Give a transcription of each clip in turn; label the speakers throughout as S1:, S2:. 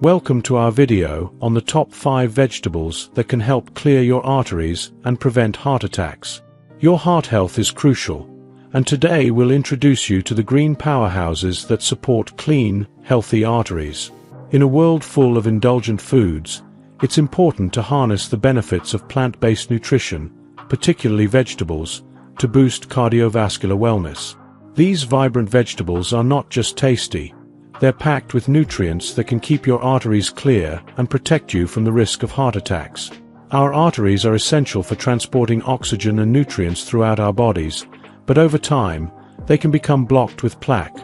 S1: Welcome to our video on the top 5 vegetables that can help clear your arteries and prevent heart attacks. Your heart health is crucial, and today we'll introduce you to the green powerhouses that support clean, healthy arteries. In a world full of indulgent foods, it's important to harness the benefits of plant-based nutrition, particularly vegetables, to boost cardiovascular wellness. These vibrant vegetables are not just tasty, they're packed with nutrients that can keep your arteries clear and protect you from the risk of heart attacks. Our arteries are essential for transporting oxygen and nutrients throughout our bodies, but over time, they can become blocked with plaque,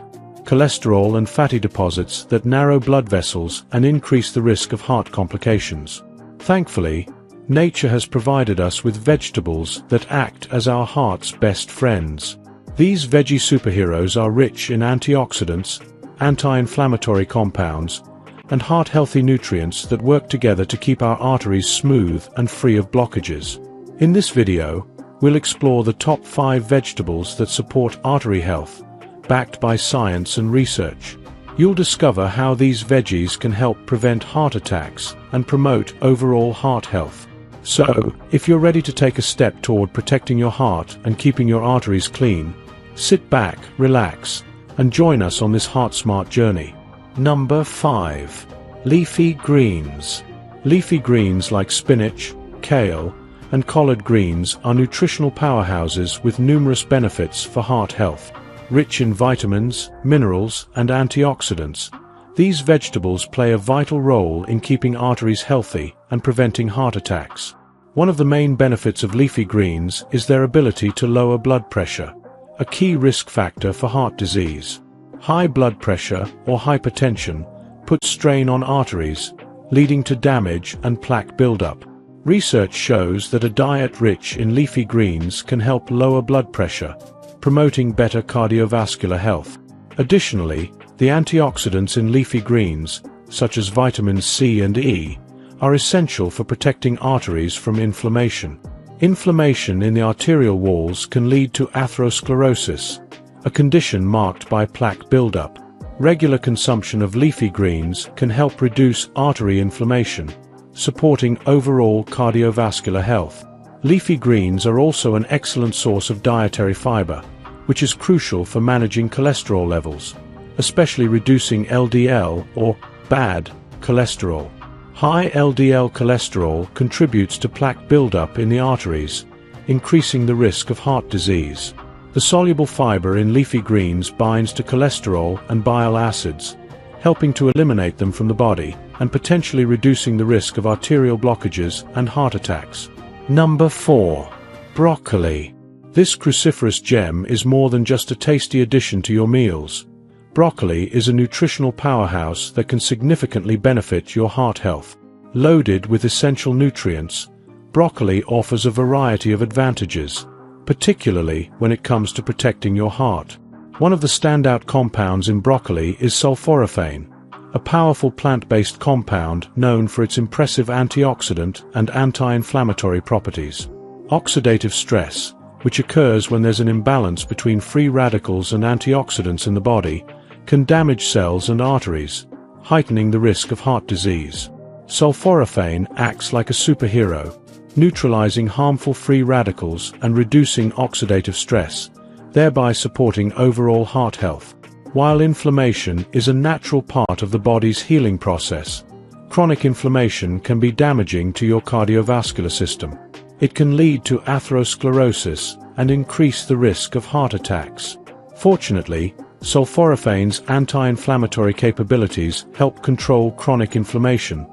S1: cholesterol and fatty deposits that narrow blood vessels and increase the risk of heart complications. Thankfully, nature has provided us with vegetables that act as our heart's best friends. These veggie superheroes are rich in antioxidants, anti-inflammatory compounds, and heart-healthy nutrients that work together to keep our arteries smooth and free of blockages. In this video, we'll explore the top 5 vegetables that support artery health, backed by science and research. You'll discover how these veggies can help prevent heart attacks and promote overall heart health. So, if you're ready to take a step toward protecting your heart and keeping your arteries clean, sit back, relax, and join us on this heart-smart journey. Number 5. Leafy greens. Leafy greens like spinach, kale, and collard greens are nutritional powerhouses with numerous benefits for heart health. Rich in vitamins, minerals, and antioxidants, these vegetables play a vital role in keeping arteries healthy and preventing heart attacks. One of the main benefits of leafy greens is their ability to lower blood pressure, a key risk factor for heart disease. High blood pressure or hypertension puts strain on arteries, leading to damage and plaque buildup. Research shows that a diet rich in leafy greens can help lower blood pressure, promoting better cardiovascular health. Additionally, the antioxidants in leafy greens, such as vitamins C and E, are essential for protecting arteries from inflammation. Inflammation in the arterial walls can lead to atherosclerosis, a condition marked by plaque buildup. Regular consumption of leafy greens can help reduce artery inflammation, supporting overall cardiovascular health. Leafy greens are also an excellent source of dietary fiber, which is crucial for managing cholesterol levels, especially reducing LDL or bad cholesterol. High LDL cholesterol contributes to plaque buildup in the arteries, increasing the risk of heart disease. The soluble fiber in leafy greens binds to cholesterol and bile acids, helping to eliminate them from the body and potentially reducing the risk of arterial blockages and heart attacks. Number 4. Broccoli. This cruciferous gem is more than just a tasty addition to your meals. Broccoli is a nutritional powerhouse that can significantly benefit your heart health. Loaded with essential nutrients, broccoli offers a variety of advantages, particularly when it comes to protecting your heart. One of the standout compounds in broccoli is sulforaphane, a powerful plant-based compound known for its impressive antioxidant and anti-inflammatory properties. Oxidative stress, which occurs when there's an imbalance between free radicals and antioxidants in the body, can damage cells and arteries, heightening the risk of heart disease. Sulforaphane acts like a superhero, neutralizing harmful free radicals and reducing oxidative stress, thereby supporting overall heart health. While inflammation is a natural part of the body's healing process, chronic inflammation can be damaging to your cardiovascular system. It can lead to atherosclerosis and increase the risk of heart attacks. Fortunately, sulforaphane's anti-inflammatory capabilities help control chronic inflammation,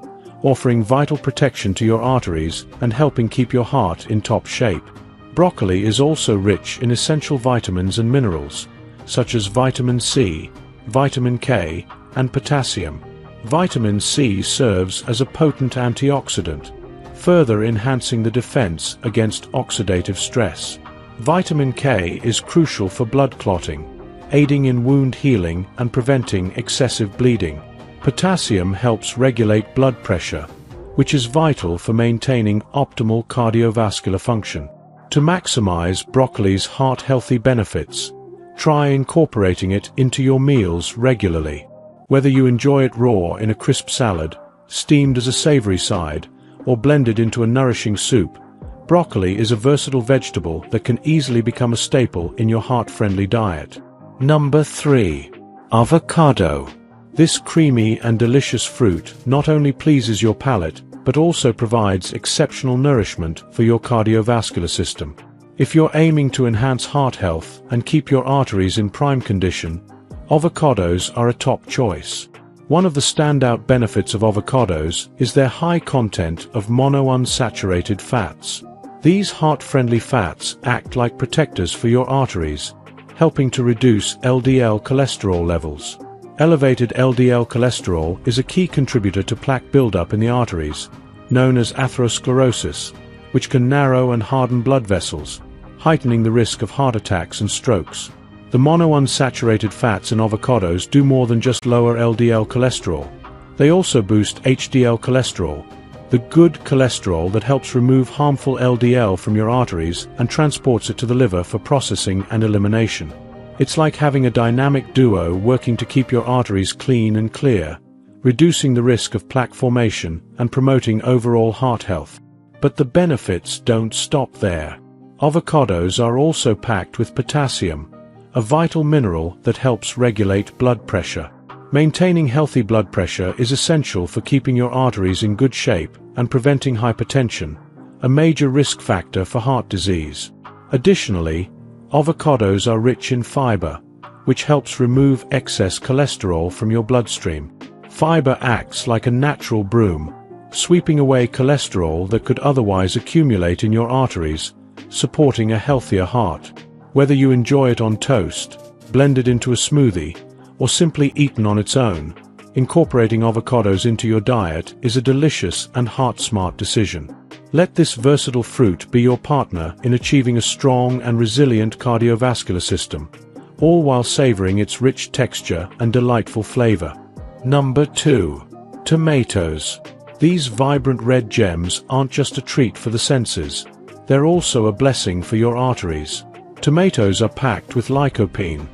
S1: offering vital protection to your arteries and helping keep your heart in top shape. Broccoli is also rich in essential vitamins and minerals, such as vitamin C, vitamin K, and potassium. Vitamin C serves as a potent antioxidant, further enhancing the defense against oxidative stress. Vitamin K is crucial for blood clotting, aiding in wound healing and preventing excessive bleeding. Potassium helps regulate blood pressure, which is vital for maintaining optimal cardiovascular function. To maximize broccoli's heart-healthy benefits, try incorporating it into your meals regularly. Whether you enjoy it raw in a crisp salad, steamed as a savory side, or blended into a nourishing soup, broccoli is a versatile vegetable that can easily become a staple in your heart-friendly diet. Number 3. Avocado. This creamy and delicious fruit not only pleases your palate, but also provides exceptional nourishment for your cardiovascular system. If you're aiming to enhance heart health and keep your arteries in prime condition, avocados are a top choice. One of the standout benefits of avocados is their high content of monounsaturated fats. These heart-friendly fats act like protectors for your arteries, helping to reduce LDL cholesterol levels. Elevated LDL cholesterol is a key contributor to plaque buildup in the arteries, known as atherosclerosis, which can narrow and harden blood vessels, heightening the risk of heart attacks and strokes. The monounsaturated fats in avocados do more than just lower LDL cholesterol. They also boost HDL cholesterol, the good cholesterol that helps remove harmful LDL from your arteries and transports it to the liver for processing and elimination. It's like having a dynamic duo working to keep your arteries clean and clear, reducing the risk of plaque formation and promoting overall heart health. But the benefits don't stop there. Avocados are also packed with potassium, a vital mineral that helps regulate blood pressure. Maintaining healthy blood pressure is essential for keeping your arteries in good shape and preventing hypertension, a major risk factor for heart disease. Additionally, avocados are rich in fiber, which helps remove excess cholesterol from your bloodstream. Fiber acts like a natural broom, sweeping away cholesterol that could otherwise accumulate in your arteries, supporting a healthier heart. Whether you enjoy it on toast, blended into a smoothie, or simply eaten on its own, incorporating avocados into your diet is a delicious and heart-smart decision. Let this versatile fruit be your partner in achieving a strong and resilient cardiovascular system, all while savoring its rich texture and delightful flavor. Number 2. Tomatoes. These vibrant red gems aren't just a treat for the senses, they're also a blessing for your arteries. Tomatoes are packed with lycopene,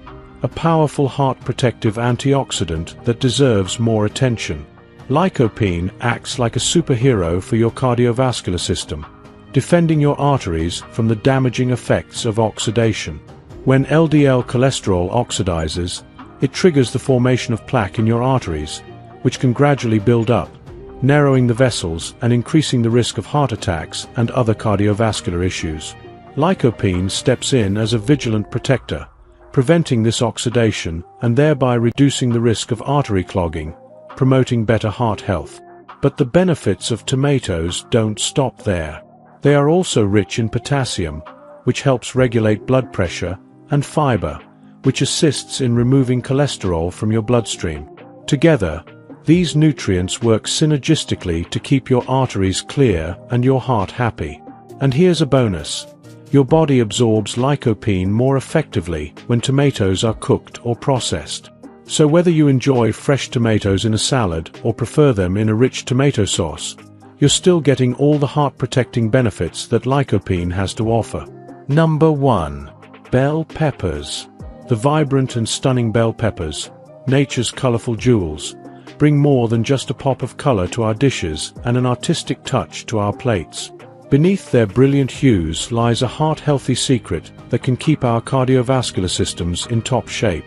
S1: a powerful heart-protective antioxidant that deserves more attention. Lycopene acts like a superhero for your cardiovascular system, defending your arteries from the damaging effects of oxidation. When LDL cholesterol oxidizes, it triggers the formation of plaque in your arteries, which can gradually build up, narrowing the vessels and increasing the risk of heart attacks and other cardiovascular issues. Lycopene steps in as a vigilant protector, preventing this oxidation and thereby reducing the risk of artery clogging, promoting better heart health. But the benefits of tomatoes don't stop there. They are also rich in potassium, which helps regulate blood pressure, and fiber, which assists in removing cholesterol from your bloodstream. Together, these nutrients work synergistically to keep your arteries clear and your heart happy. And here's a bonus. Your body absorbs lycopene more effectively when tomatoes are cooked or processed. So whether you enjoy fresh tomatoes in a salad or prefer them in a rich tomato sauce, you're still getting all the heart-protecting benefits that lycopene has to offer. Number 1. Bell peppers. The vibrant and stunning bell peppers, nature's colorful jewels, bring more than just a pop of color to our dishes and an artistic touch to our plates. Beneath their brilliant hues lies a heart-healthy secret that can keep our cardiovascular systems in top shape.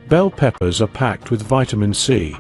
S1: Bell peppers are packed with vitamin C,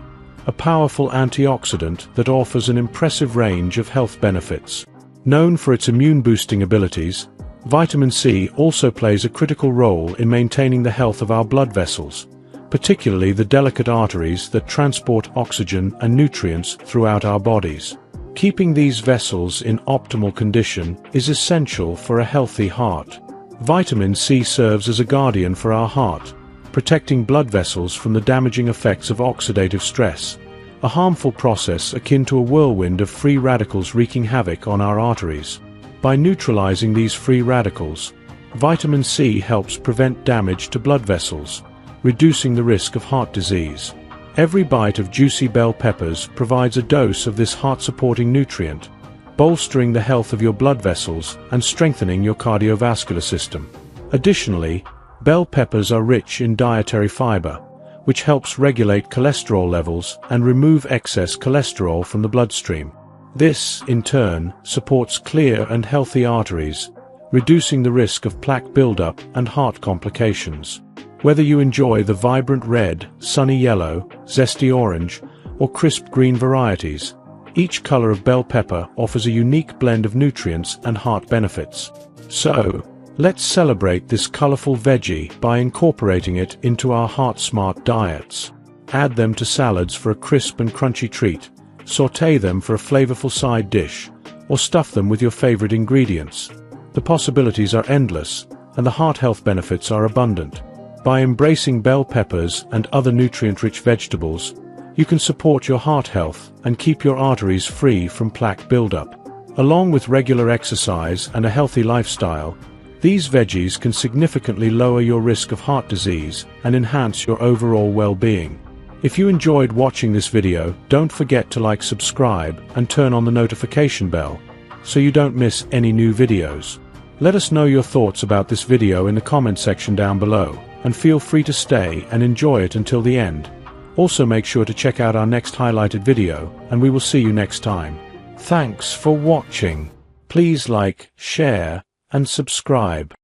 S1: a powerful antioxidant that offers an impressive range of health benefits. Known for its immune-boosting abilities, vitamin C also plays a critical role in maintaining the health of our blood vessels, particularly the delicate arteries that transport oxygen and nutrients throughout our bodies. Keeping these vessels in optimal condition is essential for a healthy heart. Vitamin C serves as a guardian for our heart, protecting blood vessels from the damaging effects of oxidative stress, a harmful process akin to a whirlwind of free radicals wreaking havoc on our arteries. By neutralizing these free radicals, vitamin C helps prevent damage to blood vessels, reducing the risk of heart disease. Every bite of juicy bell peppers provides a dose of this heart-supporting nutrient, bolstering the health of your blood vessels and strengthening your cardiovascular system. Additionally, bell peppers are rich in dietary fiber, which helps regulate cholesterol levels and remove excess cholesterol from the bloodstream. This, in turn, supports clear and healthy arteries, reducing the risk of plaque buildup and heart complications. Whether you enjoy the vibrant red, sunny yellow, zesty orange, or crisp green varieties, each color of bell pepper offers a unique blend of nutrients and heart benefits. So, let's celebrate this colorful veggie by incorporating it into our heart-smart diets. Add them to salads for a crisp and crunchy treat, sauté them for a flavorful side dish, or stuff them with your favorite ingredients. The possibilities are endless, and the heart health benefits are abundant. By embracing bell peppers and other nutrient-rich vegetables, you can support your heart health and keep your arteries free from plaque buildup. Along with regular exercise and a healthy lifestyle, these veggies can significantly lower your risk of heart disease and enhance your overall well-being. If you enjoyed watching this video, don't forget to like, subscribe, and turn on the notification bell, so you don't miss any new videos. Let us know your thoughts about this video in the comment section down below, and feel free to stay and enjoy it until the end. Also make sure to check out our next highlighted video, and we will see you next time. Thanks for watching. Please like, share, and subscribe.